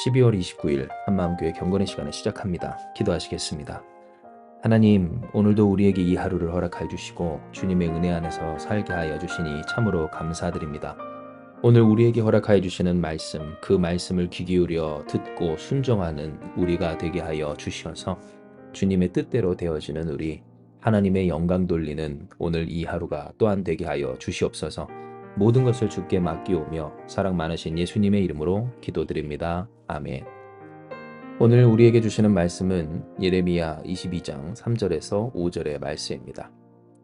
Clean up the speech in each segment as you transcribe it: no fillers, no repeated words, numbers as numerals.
12월 29일 한마음교회 경건의 시간을 시작합니다. 기도하시겠습니다. 하나님, 오늘도 우리에게 이 하루를 허락하여 주시고 주님의 은혜 안에서 살게 하여 주시니 참으로 감사드립니다. 오늘 우리에게 허락하여 주시는 말씀, 그 말씀을 귀 기울여 듣고 순종하는 우리가 되게 하여 주시어서 주님의 뜻대로 되어지는 우리, 하나님의 영광 돌리는 오늘 이 하루가 또한 되게 하여 주시옵소서. 모든 것을 주께 맡기오며 사랑 많으신 예수님의 이름으로 기도드립니다. 아멘. 오늘 우리에게 주시는 말씀은 예레미야 22장 3절에서 5절의 말씀입니다.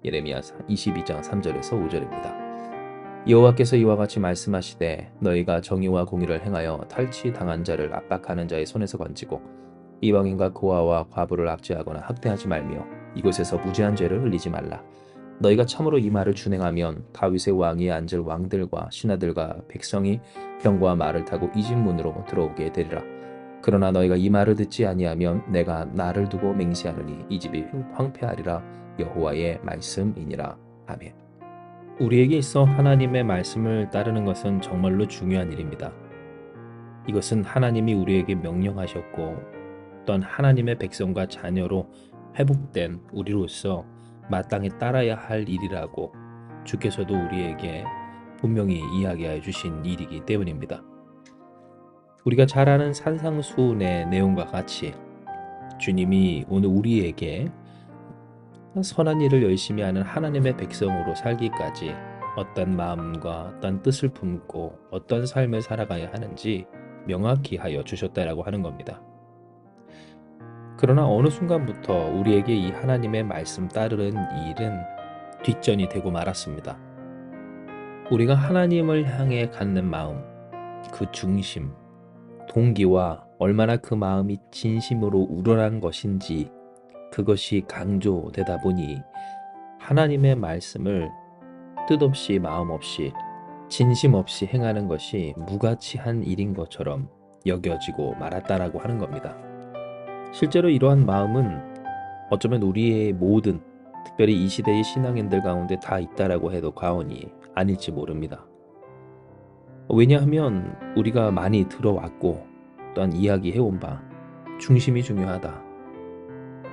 예레미야 22장 3절에서 5절입니다. 여호와께서 이와 같이 말씀하시되 너희가 정의와 공의를 행하여 탈취당한 자를 압박하는 자의 손에서 건지고 이방인과 고아와 과부를 압제하거나 학대하지 말며 이곳에서 무죄한 죄를 흘리지 말라. 너희가 참으로 이 말을 준행하면 다윗의 왕위에 앉을 왕들과 신하들과 백성이 병과 말을 타고 이 집 문으로 들어오게 되리라. 그러나 너희가 이 말을 듣지 아니하면 내가 나를 두고 맹세하노니 이 집이 황폐하리라. 여호와의 말씀이니라. 아멘. 우리에게 있어 하나님의 말씀을 따르는 것은 정말로 중요한 일입니다. 이것은 하나님이 우리에게 명령하셨고 또한 하나님의 백성과 자녀로 회복된 우리로서 마땅히 따라야 할 일이라고 주께서도 우리에게 분명히 이야기해 주신 일이기 때문입니다. 우리가 잘 아는 산상수훈의 내용과 같이 주님이 오늘 우리에게 선한 일을 열심히 하는 하나님의 백성으로 살기까지 어떤 마음과 어떤 뜻을 품고 어떤 삶을 살아가야 하는지 명확히 하여 주셨다라고 하는 겁니다. 그러나 어느 순간부터 우리에게 이 하나님의 말씀 따르는 일은 뒷전이 되고 말았습니다. 우리가 하나님을 향해 갖는 마음, 그 중심, 동기와 얼마나 그 마음이 진심으로 우러난 것인지 그것이 강조되다 보니 하나님의 말씀을 뜻없이 마음 없이 진심 없이 행하는 것이 무가치한 일인 것처럼 여겨지고 말았다라고 하는 겁니다. 실제로 이러한 마음은 어쩌면 우리의 모든, 특별히 이 시대의 신앙인들 가운데 다 있다라고 해도 과언이 아닐지 모릅니다. 왜냐하면 우리가 많이 들어왔고 또한 이야기해온 바 중심이 중요하다.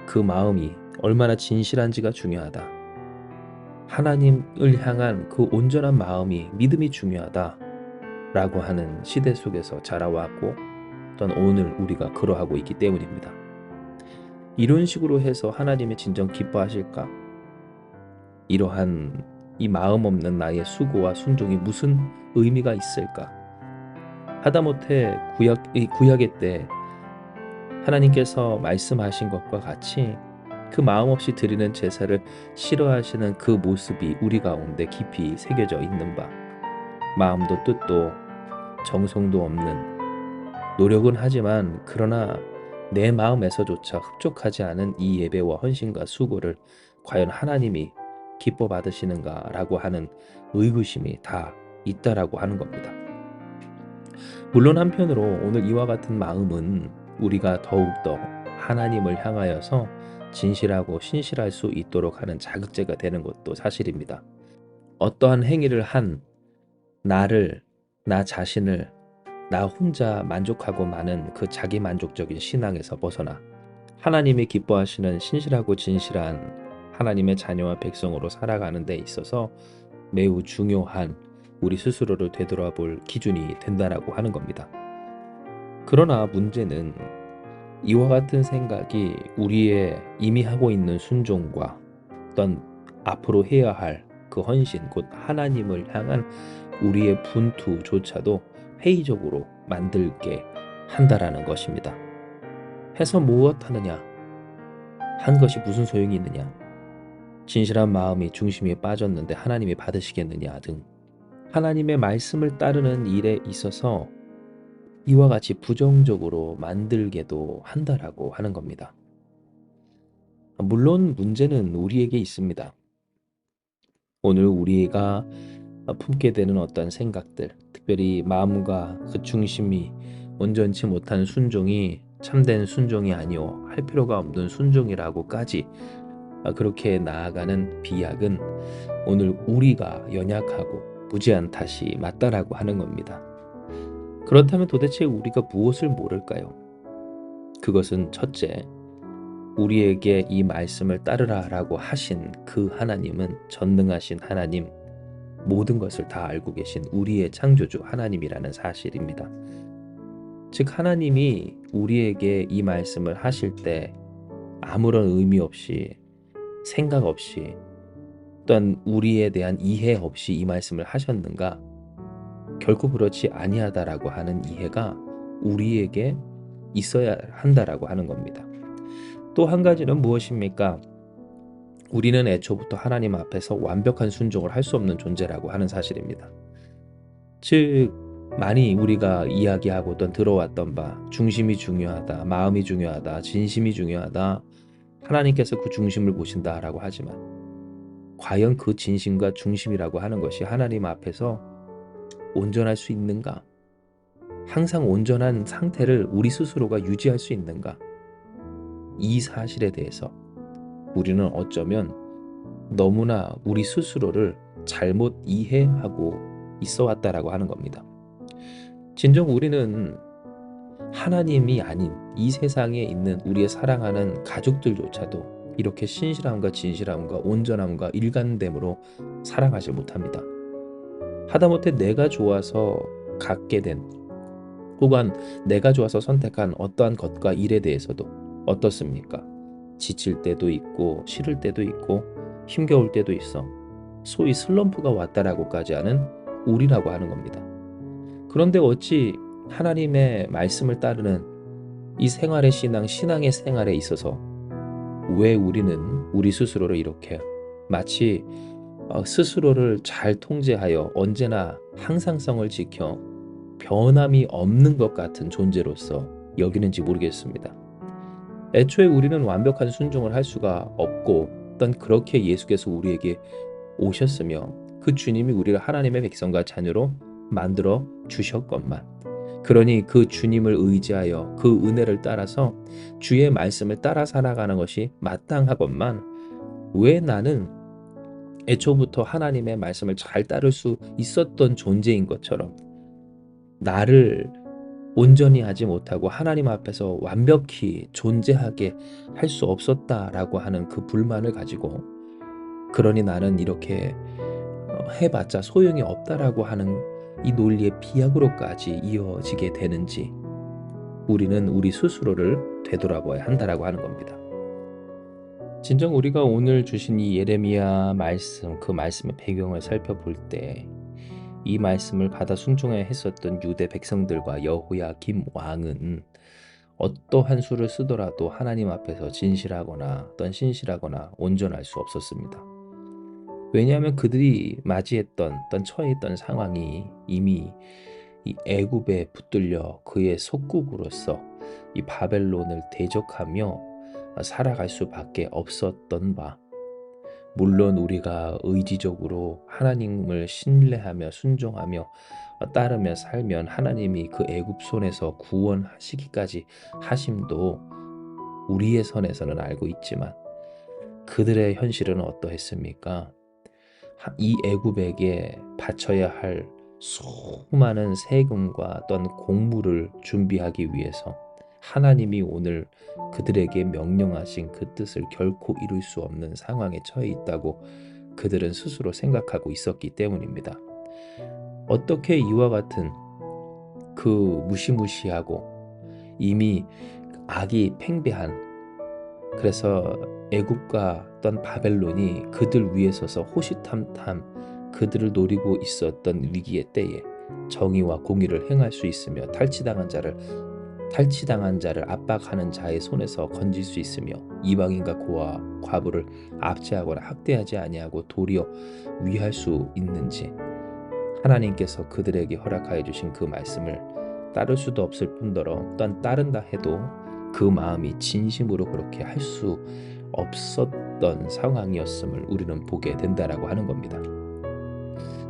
그 마음이 얼마나 진실한지가 중요하다. 하나님을 향한 그 온전한 마음이 믿음이 중요하다 라고 하는 시대 속에서 자라왔고 또한 오늘 우리가 그러하고 있기 때문입니다. 이런 식으로 해서 하나님의 진정 기뻐하실까? 이러한 이 마음 없는 나의 수고와 순종이 무슨 의미가 있을까? 하다못해 구약의 때 하나님께서 말씀하신 것과 같이 그 마음 없이 드리는 제사를 싫어하시는 그 모습이 우리 가운데 깊이 새겨져 있는 바, 마음도 뜻도 정성도 없는, 노력은 하지만 그러나 내 마음에서조차 흡족하지 않은 이 예배와 헌신과 수고를 과연 하나님이 기뻐 받으시는가라고 하는 의구심이 다 있다라고 하는 겁니다. 물론 한편으로 오늘 이와 같은 마음은 우리가 더욱더 하나님을 향하여서 진실하고 신실할 수 있도록 하는 자극제가 되는 것도 사실입니다. 어떠한 행위를 한 나를, 나 자신을 나 혼자 만족하고 마는 그 자기 만족적인 신앙에서 벗어나 하나님이 기뻐하시는 신실하고 진실한 하나님의 자녀와 백성으로 살아가는 데 있어서 매우 중요한 우리 스스로를 되돌아볼 기준이 된다라고 하는 겁니다. 그러나 문제는 이와 같은 생각이 우리의 이미 하고 있는 순종과 어떤 앞으로 해야 할 그 헌신, 곧 하나님을 향한 우리의 분투조차도 회의적으로 만들게 한다라는 것입니다. 해서 무엇하느냐? 한 것이 무슨 소용이 있느냐? 진실한 마음이 중심에 빠졌는데 하나님이 받으시겠느냐 등 하나님의 말씀을 따르는 일에 있어서 이와 같이 부정적으로 만들게도 한다라고 하는 겁니다. 물론 문제는 우리에게 있습니다. 오늘 우리가 품게 되는 어떤 생각들, 특별히 마음과 그 중심이 온전치 못한 순종이 참된 순종이 아니오 할 필요가 없는 순종이라고까지 그렇게 나아가는 비약은 오늘 우리가 연약하고 무지한 탓이 맞다라고 하는 겁니다. 그렇다면 도대체 우리가 무엇을 모를까요? 그것은 첫째, 우리에게 이 말씀을 따르라라고 하신 그 하나님은 전능하신 하나님, 모든 것을 다 알고 계신 우리의 창조주 하나님이라는 사실입니다. 즉 하나님이 우리에게 이 말씀을 하실 때 아무런 의미 없이, 생각 없이, 또한 우리에 대한 이해 없이 이 말씀을 하셨는가? 결코 그렇지 아니하다라고 하는 이해가 우리에게 있어야 한다라고 하는 겁니다. 또 한 가지는 무엇입니까? 우리는 애초부터 하나님 앞에서 완벽한 순종을 할 수 없는 존재라고 하는 사실입니다. 즉 많이 우리가 이야기하고 또 들어왔던 바 중심이 중요하다, 마음이 중요하다, 진심이 중요하다, 하나님께서 그 중심을 보신다라고 하지만 과연 그 진심과 중심이라고 하는 것이 하나님 앞에서 온전할 수 있는가? 항상 온전한 상태를 우리 스스로가 유지할 수 있는가? 이 사실에 대해서 우리는 어쩌면 너무나 우리 스스로를 잘못 이해하고 있어 왔다라고 하는 겁니다. 진정 우리는 하나님이 아닌 이 세상에 있는 우리의 사랑하는 가족들조차도 이렇게 신실함과 진실함과 온전함과 일관됨으로 살아가지 못합니다. 하다못해 내가 좋아서 갖게 된 혹은 내가 좋아서 선택한 어떠한 것과 일에 대해서도 어떻습니까? 지칠 때도 있고 싫을 때도 있고 힘겨울 때도 있어 소위 슬럼프가 왔다라고까지 하는 우리라고 하는 겁니다. 그런데 어찌 하나님의 말씀을 따르는 이 생활의 신앙의 생활에 있어서 왜 우리는 우리 스스로를 이렇게 마치 스스로를 잘 통제하여 언제나 항상성을 지켜 변함이 없는 것 같은 존재로서 여기는지 모르겠습니다. 애초에 우리는 완벽한 순종을 할 수가 없고 어떤 그렇게 예수께서 우리에게 오셨으며 그 주님이 우리를 하나님의 백성과 자녀로 만들어 주셨건만, 그러니 그 주님을 의지하여 그 은혜를 따라서 주의 말씀을 따라 살아가는 것이 마땅하건만, 왜 나는 애초부터 하나님의 말씀을 잘 따를 수 있었던 존재인 것처럼 나를 온전히 하지 못하고 하나님 앞에서 완벽히 존재하게 할 수 없었다라고 하는 그 불만을 가지고, 그러니 나는 이렇게 해봤자 소용이 없다라고 하는 이 논리의 비약으로까지 이어지게 되는지 우리는 우리 스스로를 되돌아봐야 한다라고 하는 겁니다. 진정 우리가 오늘 주신 이 예레미야 말씀, 그 말씀의 배경을 살펴볼 때 이 말씀을 받아 순종해야 했었던 유대 백성들과 여호야김 왕은 어떠한 수를 쓰더라도 하나님 앞에서 진실하거나 어떤 신실하거나 온전할 수 없었습니다. 왜냐하면 그들이 맞이했던 어떤 처해있던 상황이 이미 이 애굽에 붙들려 그의 속국으로서 이 바벨론을 대적하며 살아갈 수밖에 없었던 바, 물론 우리가 의지적으로 하나님을 신뢰하며 순종하며 따르며 살면 하나님이 그 애굽 손에서 구원하시기까지 하심도 우리의 선에서는 알고 있지만, 그들의 현실은 어떠했습니까? 이 애굽에게 바쳐야 할 수많은 세금과 어떤 공물을 준비하기 위해서 하나님이 오늘 그들에게 명령하신 그 뜻을 결코 이룰 수 없는 상황에 처해 있다고 그들은 스스로 생각하고 있었기 때문입니다. 어떻게 이와 같은 그 무시무시하고 이미 악이 팽배한, 그래서 애굽과 어떤 바벨론이 그들 위에 서서 호시탐탐 그들을 노리고 있었던 위기의 때에 정의와 공의를 행할 수 있으며 탈취당한 자를 압박하는 자의 손에서 건질 수 있으며 이방인과 고아 과부를 압제하거나 학대하지 아니하고 도리어 위할 수 있는지, 하나님께서 그들에게 허락하여 주신 그 말씀을 따를 수도 없을 뿐더러 또한 따른다 해도 그 마음이 진심으로 그렇게 할 수 없었던 상황이었음을 우리는 보게 된다라고 하는 겁니다.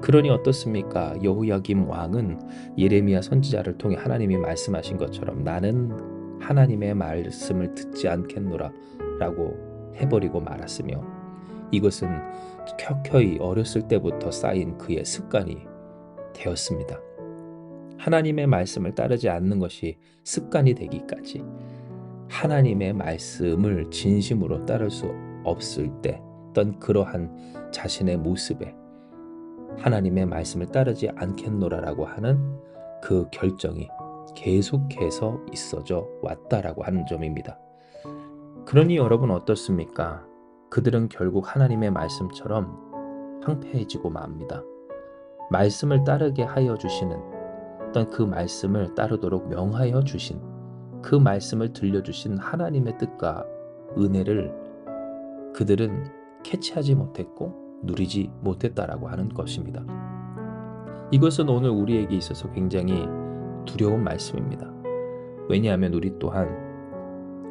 그러니 어떻습니까? 여호야김 왕은 예레미야 선지자를 통해 하나님이 말씀하신 것처럼 나는 하나님의 말씀을 듣지 않겠노라 라고 해버리고 말았으며, 이것은 켜켜이 어렸을 때부터 쌓인 그의 습관이 되었습니다. 하나님의 말씀을 따르지 않는 것이 습관이 되기까지, 하나님의 말씀을 진심으로 따를 수 없을 때 어떤 그러한 자신의 모습에 하나님의 말씀을 따르지 않겠노라라고 하는 그 결정이 계속해서 있어져 왔다라고 하는 점입니다. 그러니 여러분 어떻습니까? 그들은 결국 하나님의 말씀처럼 황폐해지고 맙니다. 말씀을 따르게 하여 주시는 어떤 그 말씀을 따르도록 명하여 주신, 그 말씀을 들려주신 하나님의 뜻과 은혜를 그들은 캐치하지 못했고 누리지 못했다라고 하는 것입니다. 이것은 오늘 우리에게 있어서 굉장히 두려운 말씀입니다. 왜냐하면 우리 또한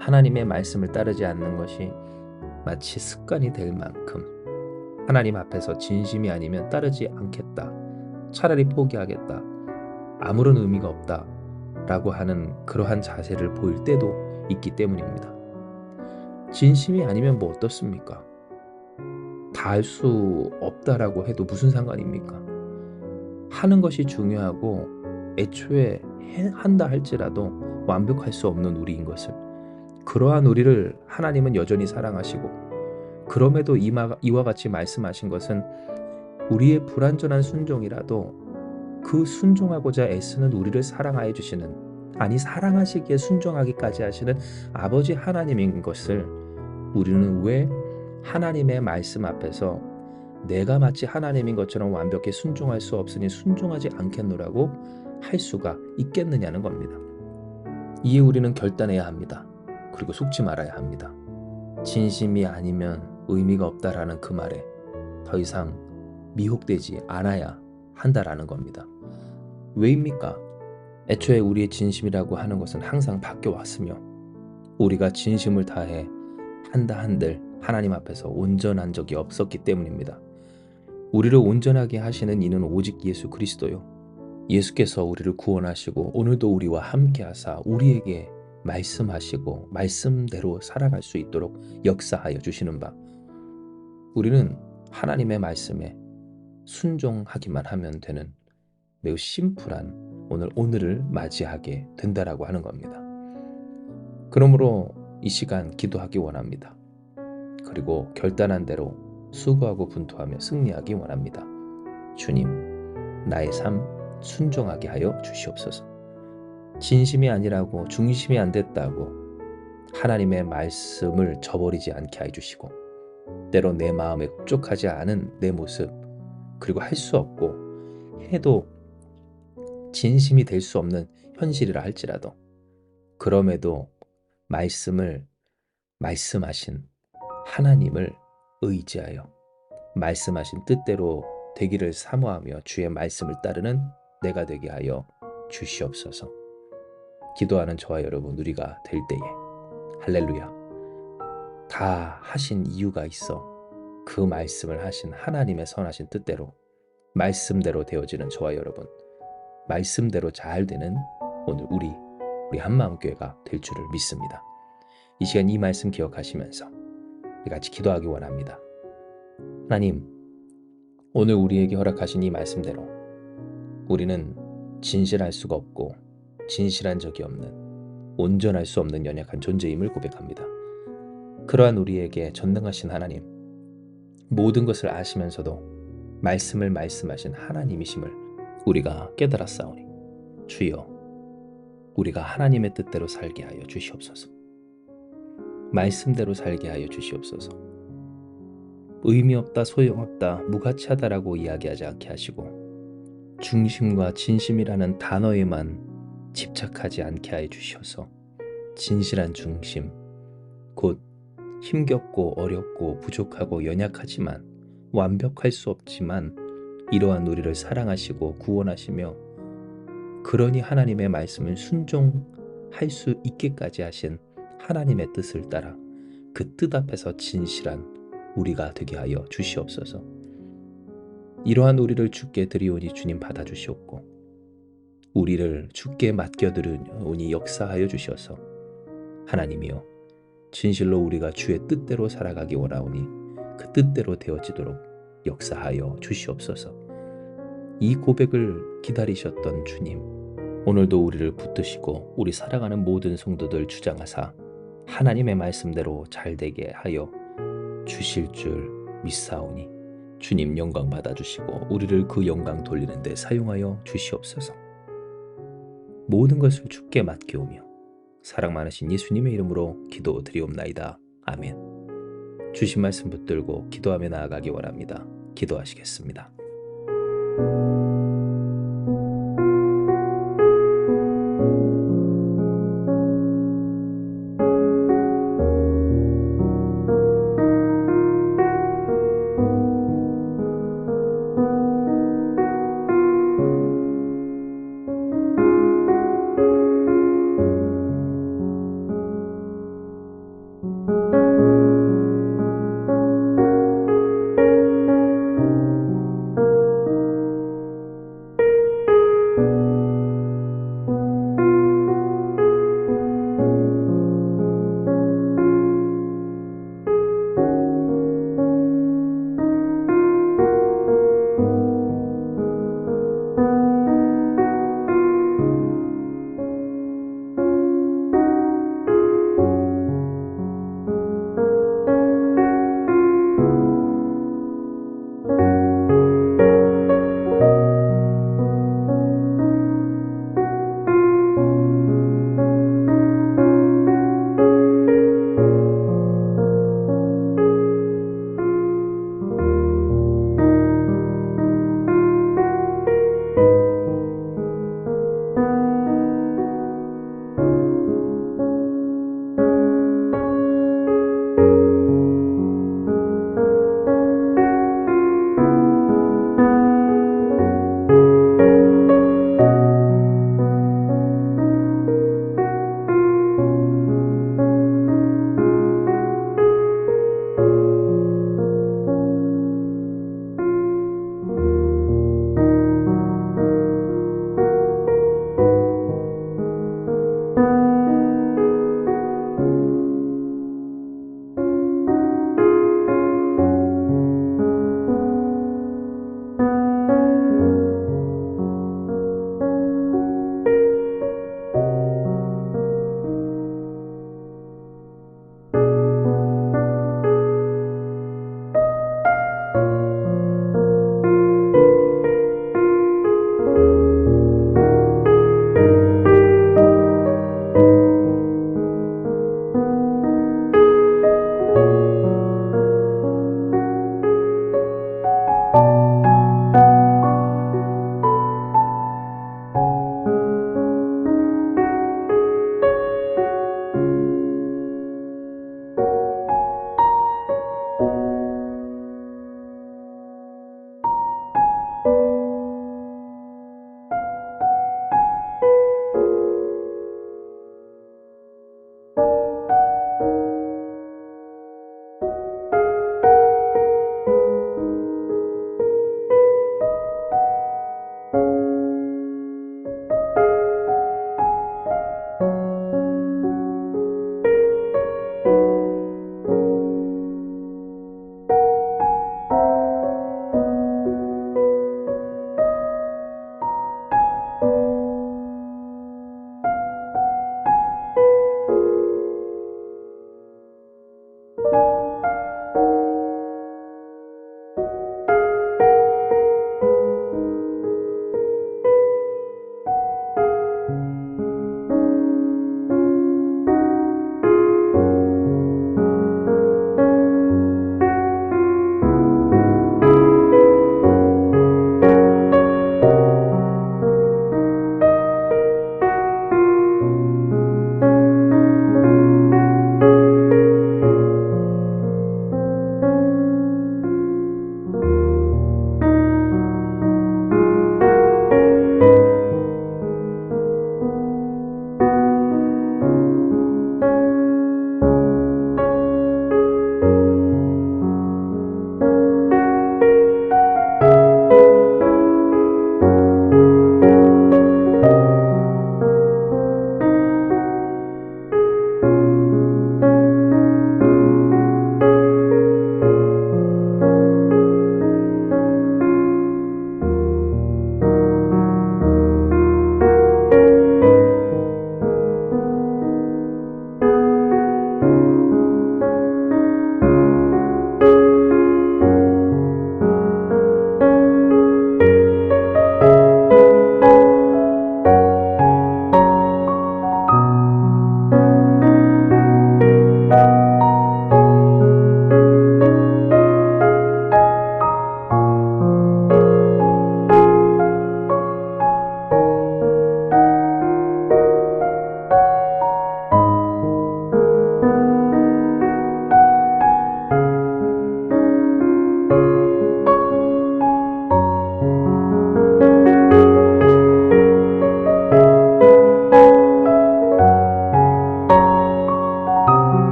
하나님의 말씀을 따르지 않는 것이 마치 습관이 될 만큼 하나님 앞에서 진심이 아니면 따르지 않겠다, 차라리 포기하겠다, 아무런 의미가 없다 라고 하는 그러한 자세를 보일 때도 있기 때문입니다. 진심이 아니면 뭐 어떻습니까? 다 할 수 없다라고 해도 무슨 상관입니까? 하는 것이 중요하고 애초에 한다 할지라도 완벽할 수 없는 우리인 것을, 그러한 우리를 하나님은 여전히 사랑하시고 그럼에도 이와 같이 말씀하신 것은 우리의 불완전한 순종이라도 그 순종하고자 애쓰는 우리를 사랑하여 주시는, 아니 사랑하시기에 순종하기까지 하시는 아버지 하나님인 것을 우리는 왜 하나님의 말씀 앞에서 내가 마치 하나님인 것처럼 완벽히 순종할 수 없으니 순종하지 않겠노라고 할 수가 있겠느냐는 겁니다. 이에 우리는 결단해야 합니다. 그리고 속지 말아야 합니다. 진심이 아니면 의미가 없다라는 그 말에 더 이상 미혹되지 않아야 한다라는 겁니다. 왜입니까? 애초에 우리의 진심이라고 하는 것은 항상 바뀌어왔으며 우리가 진심을 다해 한다 한들 하나님 앞에서 온전한 적이 없었기 때문입니다. 우리를 온전하게 하시는 이는 오직 예수 그리스도요. 예수께서 우리를 구원하시고 오늘도 우리와 함께 하사 우리에게 말씀하시고 말씀대로 살아갈 수 있도록 역사하여 주시는 바, 우리는 하나님의 말씀에 순종하기만 하면 되는 매우 심플한 오늘을 맞이하게 된다라고 하는 겁니다. 그러므로 이 시간 기도하기 원합니다. 그리고 결단한 대로 수고하고 분투하며 승리하기 원합니다. 주님, 나의 삶 순종하게 하여 주시옵소서. 진심이 아니라고, 중심이 안 됐다고 하나님의 말씀을 저버리지 않게 해 주시고, 때로 내 마음에 흡족하지 않은 내 모습, 그리고 할 수 없고 해도 진심이 될 수 없는 현실이라 할지라도 그럼에도 말씀하신 하나님을 의지하여 말씀하신 뜻대로 되기를 사모하며 주의 말씀을 따르는 내가 되게 하여 주시옵소서. 기도하는 저와 여러분 우리가 될 때에 할렐루야, 다 하신 이유가 있어 그 말씀을 하신 하나님의 선하신 뜻대로 말씀대로 되어지는 저와 여러분, 말씀대로 잘 되는 오늘 우리 한마음교회가 될 줄을 믿습니다. 이 시간 이 말씀 기억하시면서 우리 같이 기도하기 원합니다. 하나님, 오늘 우리에게 허락하신 이 말씀대로 우리는 진실할 수가 없고 진실한 적이 없는, 온전할 수 없는 연약한 존재임을 고백합니다. 그러한 우리에게 전능하신 하나님, 모든 것을 아시면서도 말씀을 말씀하신 하나님이심을 우리가 깨달았사오니 주여, 우리가 하나님의 뜻대로 살게 하여 주시옵소서. 말씀대로 살게 하여 주시옵소서. 의미 없다, 소용없다, 무가치하다라고 이야기하지 않게 하시고 중심과 진심이라는 단어에만 집착하지 않게 하여 주셔서 진실한 중심, 곧 힘겹고 어렵고 부족하고 연약하지만 완벽할 수 없지만 이러한 우리를 사랑하시고 구원하시며 그러니 하나님의 말씀을 순종할 수 있게까지 하신 하나님의 뜻을 따라 그 뜻 앞에서 진실한 우리가 되게 하여 주시옵소서. 이러한 우리를 주께 드리오니 주님 받아주시옵고 우리를 주께 맡겨드리오니 역사하여 주셔서 하나님이여, 진실로 우리가 주의 뜻대로 살아가기 원하오니 그 뜻대로 되어지도록 역사하여 주시옵소서. 이 고백을 기다리셨던 주님, 오늘도 우리를 붙드시고 우리 살아가는 모든 성도들 주장하사 하나님의 말씀대로 잘되게 하여 주실 줄 믿사오니 주님 영광 받아주시고 우리를 그 영광 돌리는 데 사용하여 주시옵소서. 모든 것을 주께 맡기오며 사랑 많으신 예수님의 이름으로 기도드리옵나이다. 아멘. 주신 말씀 붙들고 기도하며 나아가기 원합니다. 기도하시겠습니다.